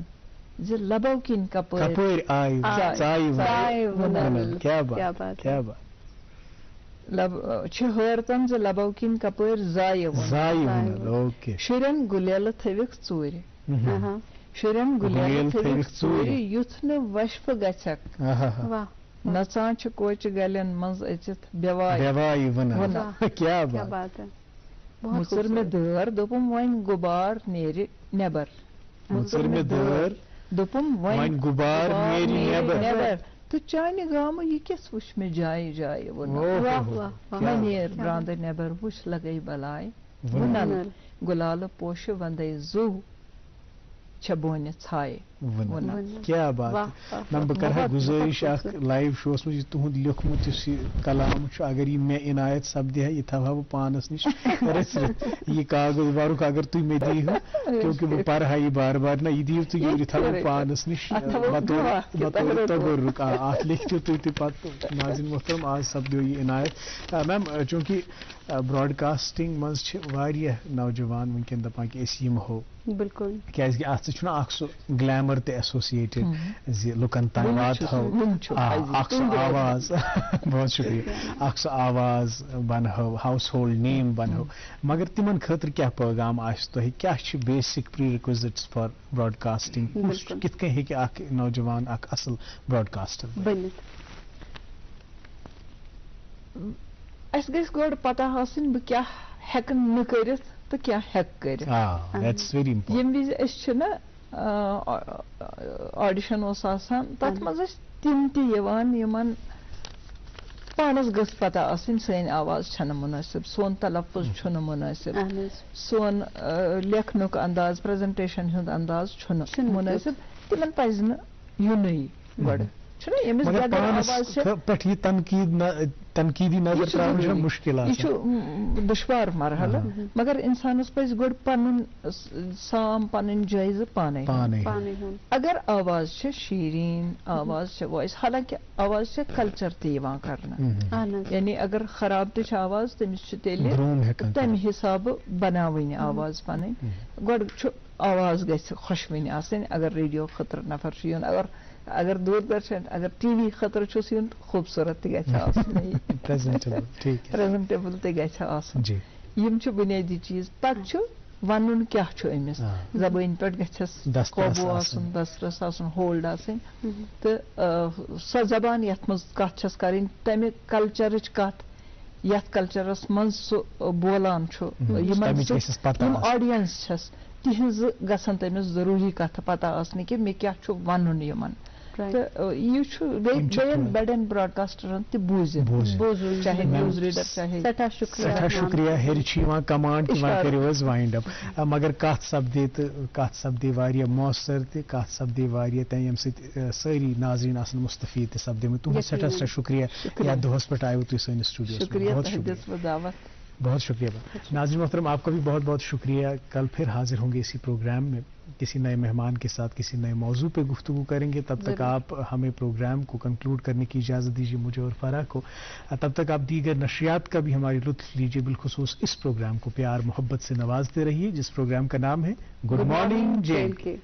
زِ لبو کِنۍ کپٲرۍ چھِ حٲرتن زِ لبو کِنۍ کپٲرۍ زایہِ شُرٮ۪ن گُلیلہٕ تھٲوِکھ ژوٗرِ شُرٮ۪ن گُلیلہٕ تھٲوِکھ ژوٗرِ یُتھ نہٕ وشفہٕ گژھٮ۪کھ نژان چھِ کوچہِ گلٮ۪ن منٛز أژِتھ بیواے مُژٕر مےٚ دٲر دوٚپُم وۄنۍ غُبار نیرِ نٮ۪بر دوٚپُم وۄنۍ غُبار نٮ۪بر تہٕ چانہِ گامہٕ یہِ کِژھ وٕچھ مےٚ جایہِ مہ نیر برٛانٛدٕ نٮ۪بر وٕچھ لگے بلاے وُنل گُلالہٕ پوشہٕ ونٛدے زوٗ چھےٚ بونہِ ژھایہِ کیٛاہ بات نہ بہٕ کرٕ ہا گُزٲرِش اکھ لایِو شووَس منٛز یہِ تُہُنٛد لیوٗکھمُت یُس یہِ کلام چھُ اگر یہِ مےٚ عنایت سپدِ ہا یہِ تھاوٕ ہا بہٕ پانس نِش رٔژھِتھ یہِ کاغذ ورُک اگر تُہۍ مےٚ دیٖہو کیونکہِ بہٕ پرٕ ہا یہِ بار بار نہ یہِ دِیِو تُہۍ یور یہِ تھاوٕ بہٕ پانس نِش بطور تبرُک اتھ لیکھِو تُہۍ تہِ پتہٕ ناظریٖن محترم آز سپدیو یہِ عنایت میم چوٗنٛکہِ براڈکاسٹنگ منٛز چھِ واریاہ نوجوان وٕنکیٚن دپان کہِ أسۍ یِمہو بالکل کیازِ کہِ اتھ سۭتۍ چھُنہ اکھ سُہ گلیمر تہِ ایسوسیٹڈ زِ لُکن تام واتہو اکھ سُہ آواز بہت شُکریہ اکھ سُہ آواز بنہو ہاوُس ہولڈ نیم بنہو مگر تِمن خٲطرٕ کیٛاہ پیغام آسہِ تۄہہِ کیٛاہ چھِ بیسِک پری رِکوزِٹس فار براڈکاسٹنگ کِتھ کٔنۍ ہیٚکہِ اکھ نوجوان اکھ اصل براڈکاسٹر بٔنِتھ اَسہِ گژھِ گۄڈٕ پتہ آسٕنۍ بہٕ کیٛاہ ہٮ۪کہٕ نہٕ کٔرِتھ تہٕ کیٛاہ ہٮ۪کہٕ کٔرِتھ ییٚمہِ وِزِ أسۍ چھِنہ آڈِشن اوس آسان تتھ منٛز ٲسۍ تِم تہِ یِوان یِمن پانس گٔژھ پتہ آسٕنۍ سٲنۍ آواز چھنہٕ مُنٲسِب سون تلفظ چھُنہٕ مُنٲسِب سون لیکھنُک انداز پریزنٹیشن ہُنٛد انداز چھُنہٕ مُنٲسِب تِمن پزِ نہٕ یُنٕے گۄڈٕ چھُنہ ییٚمِس بدل آواز چھِ تنقیٖدی نظر ترٛاوٕنۍ چھِ مُشکِل یہِ چھُ دُشوار مرحلہٕ مگر اِنسانس پزِ گۄڈٕ پنُن سام پنٕنۍ جٲیزٕ پانے اگر آواز چھِ شیٖریٖن آواز چھِ وایِس حالانکہِ آواز چھِ کلچر تہِ یِوان کرنہٕ یعنی اگر خراب تہِ چھِ آواز تٔمِس چھِ تیٚلہِ تمہِ حسابہٕ بناوٕنۍ آواز پنٕنۍ گۄڈٕ چھُ آواز گژھِ خۄشوٕنۍ آسٕنۍ اگر ریڈیو خٲطرٕ نفر چھُ یُن اگر اگر دوردرشن اگر ٹی وی خطر چھُس یُن خوٗبصوٗرت تہِ گژھِ آسُن presentable ٹھیک ہے پریزنٹیبل تہِ گژھِ آسُن جی یِم چھِ بُنیٲدی چیٖز پتہٕ چھُ وَنُن کیٛاہ چھُ أمِس زبٲنۍ پٮ۪ٹھ گژھٮ۪س دسترس قوبوٗ آسُن. آسُن دسترس آسُن ہولڈ آسٕنۍ تہٕ سۄ زبان یَتھ منٛز کتھ چھس کَرٕنۍ تَمہِ کلچرٕچ کتھ یتھ کلچرس منٛز سُہ بولان چھُ یِمن تَمِچ گژھٮ۪س پتہ یِم آسٕنۍ. آڈینس چھس تِہنٛزٕ گژھن تٔمِس ضروٗری کتھٕ پتہ آسنہِ کہِ مےٚ کیٛاہ چھُ وَنُن یِمن تہٕ یہِ چھُ بیٚیہِ بڑٮ۪ن براڈکاسٹرن تہِ بوٗزِتھ چاہے نیوز ریڈر چاہے سٮ۪ٹھاہ شُکریہ ہیٚرِ چھِ یِوان کمانڈ تہِ وۄنۍ کٔرِو حظ وایِنڈ اپ مگر کتھ سپدے تہٕ کتھ سپدے واریاہ مۄثر تہِ کتھ سپدے واریاہ تانۍ ییٚمہِ سۭتۍ سٲری ناظریٖن آسن مُستفیٖد تہِ سپدیمٕتۍ تُہُنٛد سٮ۪ٹھاہ شُکریہ یتھ دۄہس پٮ۪ٹھ آیوٕ تُہۍ سٲنِس سٹوڈیوس منٛز بہت شکریہ ناظرین محترم آپ کا بھی بہت بہت شکریہ کل پھر حاضر ہوں گے اسی پروگرام میں کسی نئے مہمان کے ساتھ کسی نئے موضوع پہ گفتگو کریں گے تب تک آپ ہمیں پروگرام کو کنکلوڈ کرنے کی اجازت دیجیے مجھے اور فرح کو تب تک آپ دیگر نشریات کا بھی ہماری لطف لیجیے بالخصوص اس پروگرام کو پیار محبت سے نوازتے رہیے جس پروگرام کا نام ہے گڈ مارننگ جے این کے.